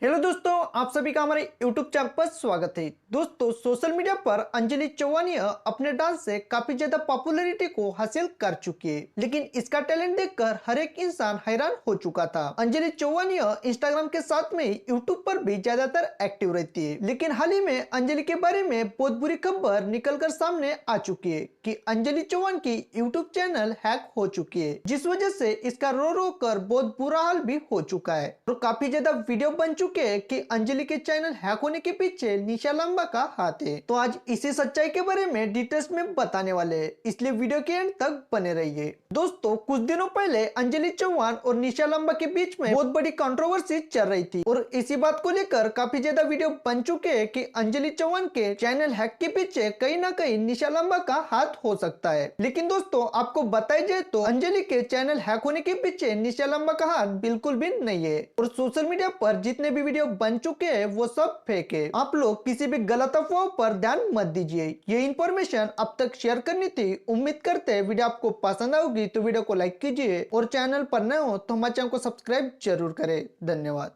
Hello दोस्तों, आप सभी का हमारे YouTube चैनल पर स्वागत है। दोस्तों, सोशल मीडिया पर अंजलि चौवानिया अपने डांस से काफी ज्यादा पॉपुलैरिटी को हासिल कर चुकी है, लेकिन इसका टैलेंट देखकर हर एक इंसान हैरान हो चुका था। अंजलि चौवानिया इंस्टाग्राम के साथ में यूट्यूब पर भी ज्यादातर एक्टिव रहती है, लेकिन हाल ही में अंजलि के बारे में बहुत बुरी खबर निकल कर सामने आ चुकी है कि अंजलि चौहान की यूट्यूब चैनल हैक हो चुकी है, जिस वजह से इसका रो रो कर बहुत बुरा हाल भी हो चुका है और काफी ज्यादा वीडियो बन चुके हैं कि अंजलि के चैनल हैक होने के पीछे निशा लंबा का हाथ है। तो आज इसी सच्चाई के बारे में डिटेल्स में बताने वाले हैं, इसलिए वीडियो के एंड तक बने रहिए। दोस्तों, कुछ दिनों पहले अंजलि चौहान और निशा लंबा के बीच में बहुत बड़ी कंट्रोवर्सी चल रही थी और इसी बात को लेकर काफी ज्यादा वीडियो बन चुके हैं कि अंजलि चौहान के चैनल हैक के पीछे कहीं ना कहीं निशा लंबा का हाथ हो सकता है। लेकिन दोस्तों, आपको बताया जाए तो अंजलि के चैनल हैक होने के पीछे निशा लंबा का हाथ बिल्कुल भी नहीं है और सोशल मीडिया पर जितने भी वीडियो बन चुके हैं वो सब फेक है। आप लोग किसी भी गलत अफवाह पर ध्यान मत दीजिए। ये इन्फॉर्मेशन अब तक शेयर करनी थी। उम्मीद करते हैं वीडियो आपको पसंद आएगी तो वीडियो को लाइक कीजिए और चैनल पर नए हो तो हमारे चैनल को सब्सक्राइब जरूर करें। धन्यवाद।